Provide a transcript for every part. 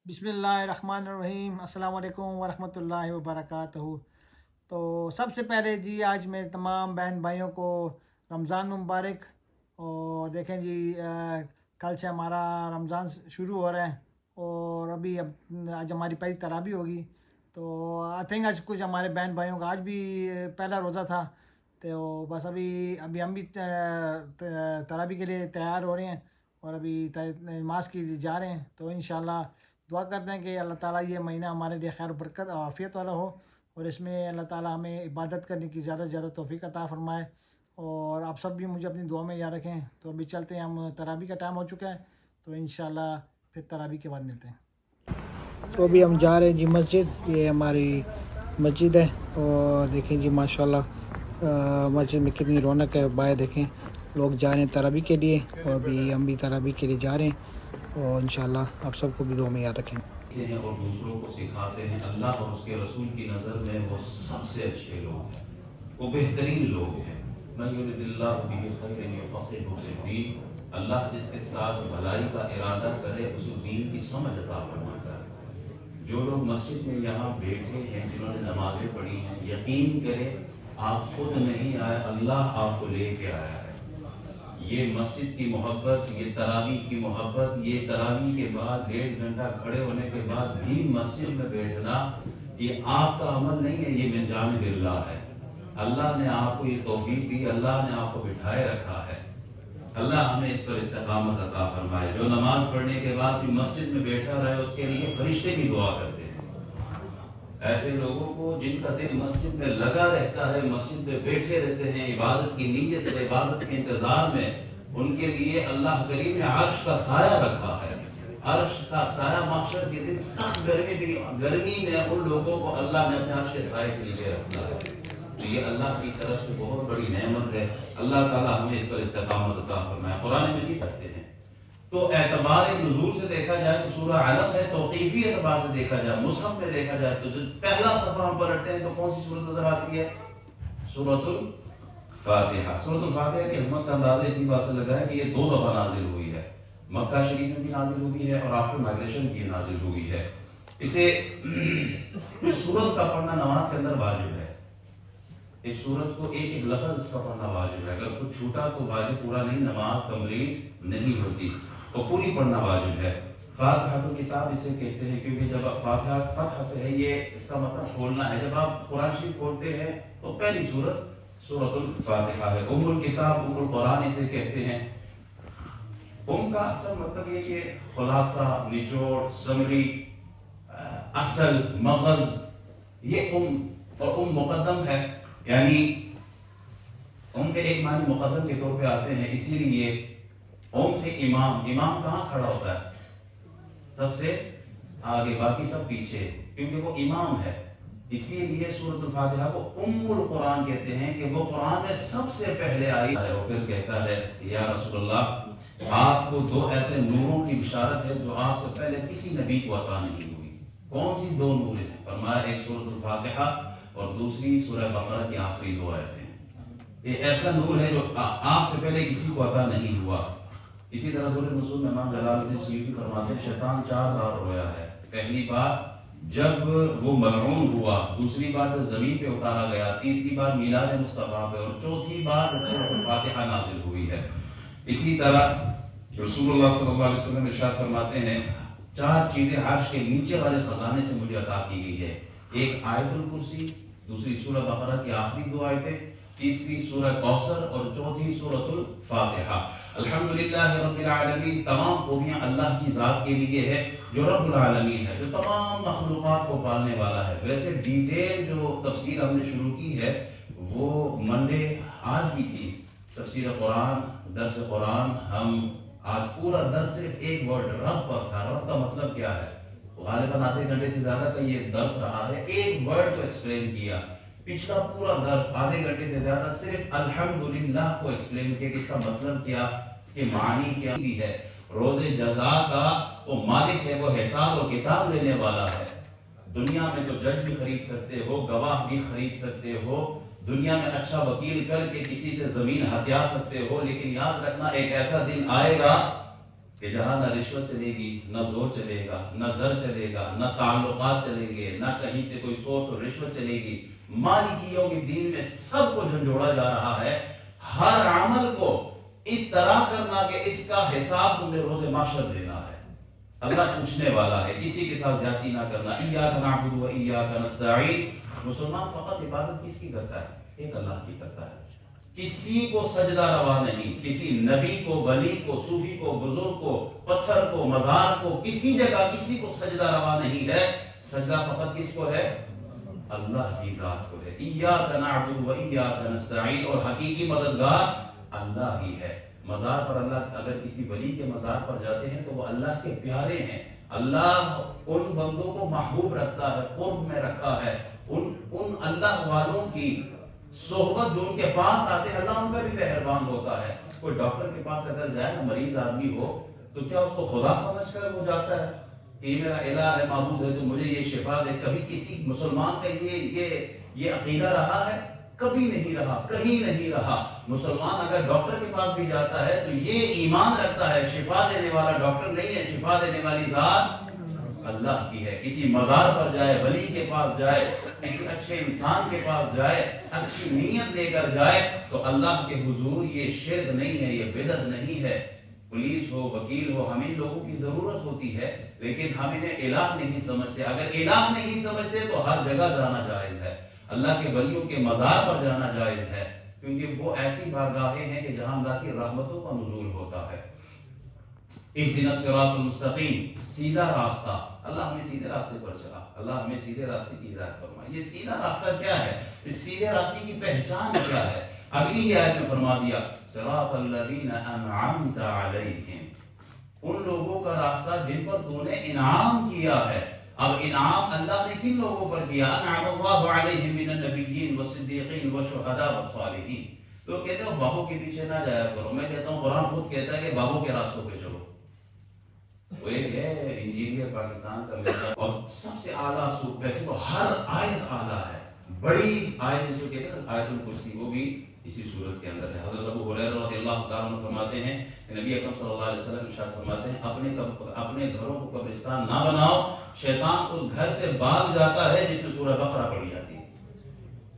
بسم اللہ الرحمن الرحیم، السلام علیکم ورحمۃ اللہ وبرکاتہ۔ تو سب سے پہلے جی آج میں تمام بہن بھائیوں کو رمضان مبارک۔ اور دیکھیں جی کل سے ہمارا رمضان شروع ہو رہا ہے، اور آج ہماری پہلی تراویح ہوگی۔ تو آئی تھنک آج کچھ ہمارے بہن بھائیوں کا آج بھی پہلا روزہ تھا، تو بس ابھی ہم بھی تراویح کے لیے تیار ہو رہے ہیں، اور ابھی نماز کے لیے جا رہے ہیں۔ تو انشاءاللہ دعا کرتے ہیں کہ اللہ تعالیٰ یہ مہینہ ہمارے لیے خیر و برکت اور عافیت والا ہو، اور اس میں اللہ تعالیٰ ہمیں عبادت کرنے کی زیادہ سے زیادہ توفیق عطا فرمائے، اور آپ سب بھی مجھے اپنی دعا میں یاد رکھیں۔ تو ابھی چلتے ہیں، ہم تراویح کا ٹائم ہو چکا ہے، تو انشاءاللہ پھر تراویح کے بعد ملتے ہیں۔ تو ابھی ہم جا رہے ہیں جی مسجد، یہ ہماری مسجد ہے، اور دیکھیں جی ماشاءاللہ مسجد میں کتنی رونق ہے۔ باہر دیکھیں لوگ جا رہے ہیں تراویح کے لیے، اور ابھی ہم بھی تراویح کے لیے جا رہے ہیں، اور انشاءاللہ آپ سب کو بھی دعا میں یاد رکھیں۔ ہیں اور دوسروں کو سکھاتے ہیں، اللہ اور اس کے رسول کی نظر میں وہ سب سے اچھے لوگ ہیں، وہ بہترین لوگ ہیں۔ من یرد اللہ بہ خیر یفقہہ فی الدین، اللہ جس کے ساتھ بھلائی کا ارادہ کرے اسے دین کی سمجھ عطا فرماتا ہے۔ جو لوگ مسجد میں یہاں بیٹھے ہیں، جنہوں نے نمازیں پڑھی ہیں، یقین کریں آپ خود نہیں آئے، اللہ آپ کو لے کے آیا ہے۔ یہ مسجد کی محبت، یہ تراویح کی محبت، یہ تراویح کے بعد 1.5 گھنٹہ کھڑے ہونے کے بعد بھی مسجد میں بیٹھنا، یہ آپ کا عمل نہیں ہے، یہ من جانب اللہ ہے۔ اللہ نے آپ کو یہ توفیق دی، اللہ نے آپ کو بٹھائے رکھا ہے۔ اللہ ہمیں اس پر استقامت عطا فرمائے۔ جو نماز پڑھنے کے بعد بھی مسجد میں بیٹھا رہے، اس کے لیے فرشتے بھی دعا کرتے ہیں۔ ایسے لوگوں کو جن کا دل مسجد میں لگا رہتا ہے، مسجد میں بیٹھے رہتے ہیں عبادت کی نیت سے، عبادت کے انتظار میں، ان کے لیے اللہ کریم نے عرش کا سایہ رکھا ہے۔ عرش کا سایہ محشر کے دن سخت گرمی میں ان لوگوں کو اللہ نے اپنے عرش کے سائے کے نیچے رکھا ہے۔ تو یہ اللہ کی طرف سے بہت بڑی نعمت ہے۔ اللہ تعالیٰ ہمیں اس پر استقامت عطا فرمائے۔ قرآن مجید پڑھتے ہیں تو اعتبار نزول سے دیکھا جائے تو سورہ علق ہے، توقیفی اعتبار سے دیکھا جائے، مصحف میں دیکھا جائے تو جب پہلا صفحہ ہم پلٹتے ہیں تو کون سی سورت نظر آتی ہے؟ سورۃ الفاتحہ۔ سورۃ الفاتحہ کی عظمت کا اندازہ اسی بات سے لگا ہے کہ یہ 2 دفعہ نازل ہوئی ہے، مکہ شریف میں بھی نازل ہوئی ہے اور آفٹر مائگریشن بھی نازل ہوئی ہے۔ اسے اس سورت کا پڑھنا نماز کے اندر واجب ہے۔ اس سورت کو ایک ایک لفظ اس کا پڑھنا واجب ہے، اگر کچھ چھوٹا تو واجب پورا نہیں، نماز کمپلیٹ نہیں ہوتی، تو پوری پڑھنا واجب ہے۔ فاتحہ تو کتاب اسے کہتے ہیں، کیونکہ جب فاتحہ فتح سے ہے، یہ اس کا مطلب کھولنا ہے۔ جب آپ قرآن شریف کھولتے ہیں تو پہلی سورت سورۃ الفاتحہ ہے۔ ام الکتاب، ام القرآن اسے کہتے ہیں۔ ام کا اصل مطلب یہ کہ خلاصہ، نچوڑ، سمری، اصل، مغز، یہ ام، اور ام مقدم ہے، یعنی ام کے ایک معنی مقدم کے طور پہ آتے ہیں، اسی لیے ام سے امام۔ امام کہاں کھڑا ہوتا ہے؟ سب سے آگے، باقی سب پیچھے، کیونکہ وہ امام ہے۔ اسی لیے سورۃ الفاتحہ کو ام القرآن کہتے ہیں کہ وہ قرآن میں سب سے پہلے آئی ہے۔ اور پھر کہتا ہے یا رسول اللہ، آپ کو 2 ایسے نوروں کی بشارت ہے جو آپ سے پہلے کسی نبی کو عطا نہیں ہوئی۔ کون سی 2 نور ہیں؟ فرمایا ایک سورۃ الفاتحہ اور دوسری سورہ بقرہ کی آخری 2 آیتیں۔ یہ ایسا نور ہے جو آپ سے پہلے کسی کو عطا نہیں ہوا۔ اسی طرح دور نصول میں امام جلال الدین سیوطی فرماتے ہیں شیطان 4 بار رویا ہے۔ پہلی بار جب وہ ملعون ہوا، دوسری بار جب زمین پہ اتارا گیا، تیسری بار میلاد مصطفیٰ پہ، اور چوتھی بار جب سورۃ الفاتحہ نازل ہوئی ہے۔ اسی طرح رسول اللہ صلی اللہ علیہ وسلم ارشاد فرماتے ہیں 4 چیزیں عرش کے نیچے والے خزانے سے مجھے عطا کی گئی ہے۔ ایک آیت الکرسی، دوسری سورہ بقرہ کی آخری 2 آیتیں، تیسری سورہ کوثر، اور چوتھی سورۃ الفاتحہ۔ الحمدللہ رب العالمین، تمام خوبیاں اللہ کی ذات کے لیے ہے جو رب العالمین ہے، جو تمام مخلوقات کو پالنے والا ہے۔ ویسے ڈیٹیل جو تفسیر ہم نے شروع کی ہے وہ منڈے آج بھی تھی، تفسیر قرآن، درس قرآن۔ ہم آج پورا درس صرف ایک ورڈ رب پر تھا۔ رب کا مطلب کیا ہے؟ غالباً آدھے گھنٹے سے زیادہ کا یہ درس رہا ہے، ایک ورڈ کو ایکسپلین کیا۔ پچھلا پورا درس آدھے گھنٹے سے زیادہ صرف الحمدللہ کو ایکسپلین کیا کہ اس کا مطلب کیا، اس کے معنی کیا ہے۔ روز جزا کا وہ مالک ہے، وہ حساب و کتاب لینے والا ہے۔ دنیا میں تو جج بھی خرید سکتے ہو، گواہ بھی خرید سکتے ہو، دنیا میں اچھا وکیل کر کے کسی سے زمین ہتھیا سکتے ہو، لیکن یاد رکھنا ایک ایسا دن آئے گا کہ جہاں نہ رشوت چلے گی، نہ زور چلے گا، نہ زر چلے گا، نہ تعلقات چلیں گے، نہ کہیں سے کوئی سورس اور رشوت چلے گی. مالک یوم الدین میں سب کو جھنجھوڑا جا رہا ہے. ہر عمل کو اس طرح کرنا کہ اس کا حساب تم نے روز محشر دینا ہے. اللہ پوچھنے والا ہے. کسی کے ساتھ زیادتی نہ کرنا. ایاک نعبد و ایاک نستعین. مسلمان فقط عبادت کس کی کرتا ہے؟ ایک اللہ کی کرتا ہے. کسی کو سجدہ روا نہیں، کسی نبی کو، ولی کو، صوفی کو، بزرگ کو، پتھر کو، مزار کو، کسی جگہ کسی کو سجدہ روا نہیں ہے. سجدہ فقط کس کو ہے؟ اللہ کی ذات کو ہے. ایاک نعبد و ایاک نستعین. اور حقیقی مددگار اللہ ہی ہے. مزار پر اللہ، اگر کسی ولی کے مزار پر جاتے ہیں تو وہ اللہ کے پیارے ہیں. اللہ ان بندوں کو محبوب رکھتا ہے، قرب میں رکھا ہے. ان اللہ والوں کی صحبت جو ان کے پاس آتے ہیں، اللہ ان پر بھی مہربان ہوتا ہے. کوئی ڈاکٹر کے پاس اگر جائے نا، مریض آدمی ہو، تو کیا اس کو خدا سمجھ کر وہ جاتا ہے کہ یہ میرا الہ ہے، معبود ہے، تو مجھے یہ شفا دے؟ کبھی کسی مسلمان کا یہ عقیدہ رہا ہے؟ کبھی نہیں رہا، کہیں نہیں رہا. مسلمان اگر ڈاکٹر کے پاس بھی جاتا ہے تو یہ ایمان رکھتا ہے شفا دینے والا ڈاکٹر نہیں ہے، شفا دینے والی ذات اللہ کی ہے. کسی مزار پر جائے، ولی کے پاس جائے، کسی اچھے انسان کے پاس جائے، اچھی نیت لے کر جائے تو اللہ کے حضور یہ شرک نہیں ہے، یہ بدعت نہیں ہے. پولیس ہو، وکیل ہو، ہمیں لوگوں کی ضرورت ہوتی ہے، لیکن ہم انہیں الہ نہیں سمجھتے. اگر الہ نہیں سمجھتے تو ہر جگہ جانا جائز ہے. اللہ کے ولیوں کے مزار پر جانا جائز ہے، کیونکہ وہ ایسی بارگاہیں ہیں کہ جہاں اللہ کی رحمتوں کا نزول ہوتا ہے. اہدنا الصراط المستقیم. سیدھا راستہ. اللہ ہمیں سیدھے راستے پر چلا. اللہ ہمیں سیدھے راستے کی ہدایت فرمائے. یہ سیدھا راستہ کیا ہے؟ اس سیدھے راستے کی پہچان کیا ہے؟ اگلی ہی آیت میں فرما دیا صراط الذین انعمت علیہم. ان لوگوں کا راستہ جن پر تو نے انعام کیا ہے. اب انعام اللہ نے کن لوگوں پر کیا؟ انعم اللہ علیہم من النبیین والصدیقین والشہداء والصالحین. لوگ کہتے ہیں بابوں کے پیچھے نہ جایا کرو. میں کہتا ہوں قرآن خود کہتا ہے کہ بابوں کے راستوں پہ چلو. وہ ایک ہے انجینئر پاکستان کا لڑکا، اور سب سے اعلیٰ سوٹ. ویسے تو ہر آیت اعلیٰ ہے. بڑی آیت جس کو کہتے ہیں آیت الکرسی، وہ بھی اسی صورت کے اندر ہے. حضرت ابو ہریرہ رضی اللہ تعالیٰ عنہ فرماتے ہیں کہ نبی اکرم صلی اللہ علیہ وسلم ارشاد فرماتے ہیں اپنے گھروں کو قبرستان نہ بناؤ. شیطان اس گھر سے بھاگ جاتا ہے جس میں سورہ بقرہ پڑھی جاتی ہے.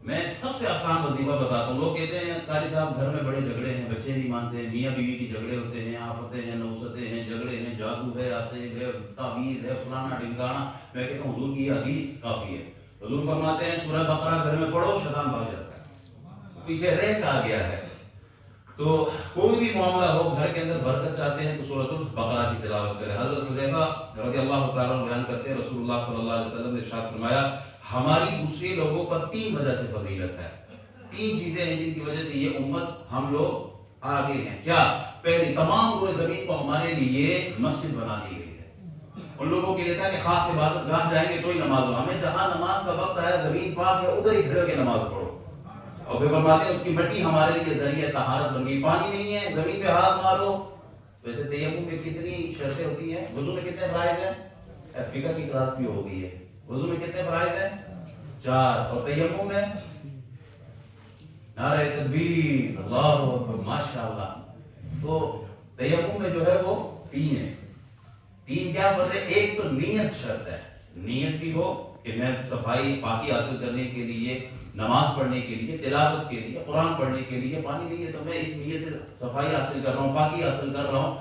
میں سب سے آسان وظیفہ بتاتا ہوں. لوگ کہتے ہیں قاری صاحب گھر میں بڑے جھگڑے ہیں، بچے نہیں مانتے ہیں، میاں بیوی کی جھگڑے ہوتے ہیں، آفتیں ہیں، نوستیں ہیں، جھگڑے ہیں، جادو ہے، آسیب ہے، تعویذ ہے، فلانا ڈھمکانا. میں کہتا ہوں حضور کی یہ حدیث کافی ہے. حضور فرماتے ہیں سورہ بقرہ گھر میں پڑھو، شیطان بھاگ جاتا ہے. پیچھے رہ کہا گیا ہے. تو کوئی بھی معاملہ ہو، گھر کے اندر برکت چاہتے ہیں تو سورۃ البقرہ کی تلاوت کریں. حضرت حذیفہ رضی اللہ تعالیٰ عنہ بیان کرتے ہیں رسول اللہ صلی اللہ علیہ وسلم نے ارشاد فرمایا ہماری دوسرے لوگوں پر 3 وجہ سے فضیلت ہے. 3 چیزیں ہیں جن کی وجہ سے یہ امت، ہم لوگ آگے ہیں. کیا؟ پہلی، تمام روئے زمین کو ہمارے لیے مسجد بنا دی گئی ہے. ان لوگوں کے لیے تھا کہ خاص عبادت گاہ جائیں گے تو ہی نماز ہو. ہمیں جہاں نماز کا وقت آیا، زمین پاک ہے، ادھر ہی کھڑے کے نماز پڑھو. اور پھر فرماتے ہیں اس کی مٹی ہمارے لیے ذریعہ طہارت بن گئی. پانی نہیں ہے، زمین پہ ہاتھ مارو. ویسے تیمم میں کتنی شرطیں ہوتی ہیں؟ وضو میں کتنے فرائض ہیں؟ فقہ کی کلاس بھی ہو گئی ہے. وضو میں کتنے فرائض ہیں؟ 4. اور تیمم میں نعرہ تکبیر، اللہ اکبر، ماشاءاللہ. تو تیمم میں جو ہے وہ 3 ہے. 3 کیا فرض ہے؟ ایک تو نیت شرط ہے. نیت بھی ہو کہ میں صفائی پاکی حاصل کرنے کے لیے، نماز پڑھنے کے لیے، تلاوت کے لیے، قرآن پڑھنے کے لیے پانی نہیں ہے تو میں اس نیت سے صفائی حاصل کر رہا ہوں، پاکی حاصل کر رہا ہوں.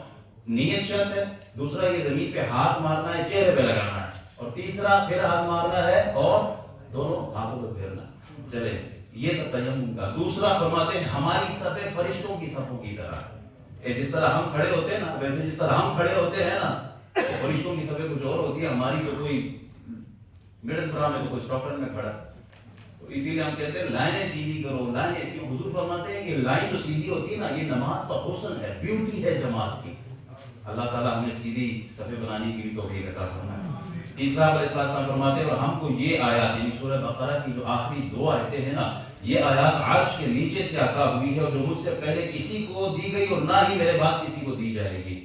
نیت شرط ہے. دوسرا یہ زمین پہ ہاتھ مارنا ہے، چہرے پہ لگانا ہے. اور تیسرا پھر ہاتھ مارنا ہے اور دونوں ہاتھوں کو پھیرنا. چلے یہ تو تیمم کا. دوسرا فرماتے ہیں ہماری صفیں فرشتوں کی صفوں کی طرح ہے. جس طرح ہم کھڑے ہوتے ہیں نا، ویسے جس طرح ہم کھڑے ہوتے ہیں نا، فرشتوں کی صفیں کچھ اور ہوتی ہے. ہماری تو کوئی مڈس برا میں تو کوئی اسٹاکٹن میں کھڑا. تو اسی لیے ہم کہتے ہیں لائنیں سیدھی کرو. لائنیں کیوں؟ حضور فرماتے ہیں کہ لائن جو سیدھی ہوتی ہے نا، یہ نماز کا حسن ہے، بیوٹی ہے جماعت کی. اللہ تعالیٰ ہمیں سیدھی صفیں بنانے کی بھی توفیق عطا فرمائے. تیسرا علیہ السلام فرماتے ہیں اور ہم کو یہ آیات، یعنی سورہ بقرہ کی جو آخری 2 آیتیں ہیں نا، یہ آیات عرش کے نیچے سے عطا ہوئی ہے، اور جو مجھ سے پہلے کسی کو دی گئی اور نہ ہی میرے بعد کسی کو دی جائے گی.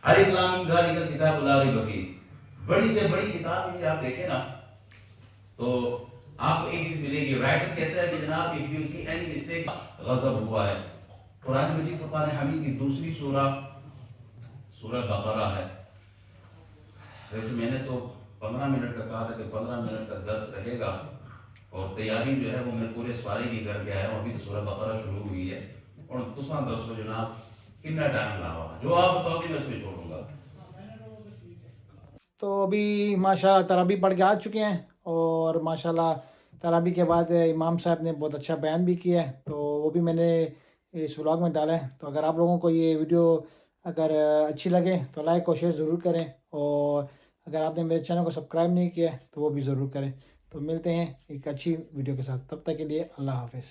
الف لام میم ذالک الکتاب لا ریب فیہ. بڑی سے بڑی کتاب یہ آپ دیکھیں نا تو آپ کو ایک چیز ملے گی. رائٹر کہتا ہے کہ جناب if you see any mistake غضب ہوا ہے. قرآن مجید فرقان حمید کی دوسری سورہ سورہ بقرہ ہے. ویسے میں نے تو 15 منٹ کا کہا تھا کہ 15 منٹ کا درس رہے گا، اور تیاری جو ہے وہ میں پورے سوارے کی کر کے آیا ہوں. ابھی تو سورہ بقرہ شروع ہوئی ہے، اور تساں دسو جناب کتنا ٹائم لاوا، جو آپ بتاؤ گے میں اس میں چھوڑوں گا. تو ابھی ماشاءاللہ تراویح پڑھ کے آ چکے ہیں، اور ماشاءاللہ تراویح کے بعد امام صاحب نے بہت اچھا بیان بھی کیا ہے، تو وہ بھی میں نے اس ولاگ میں ڈالا ہے. تو اگر آپ لوگوں کو یہ ویڈیو اگر اچھی لگے تو لائک اور شیئر ضرور کریں، اور اگر آپ نے میرے چینل کو سبسکرائب نہیں کیا ہے تو وہ بھی ضرور کریں. تو ملتے ہیں ایک اچھی ویڈیو کے ساتھ، تب تک کے لیے اللہ حافظ.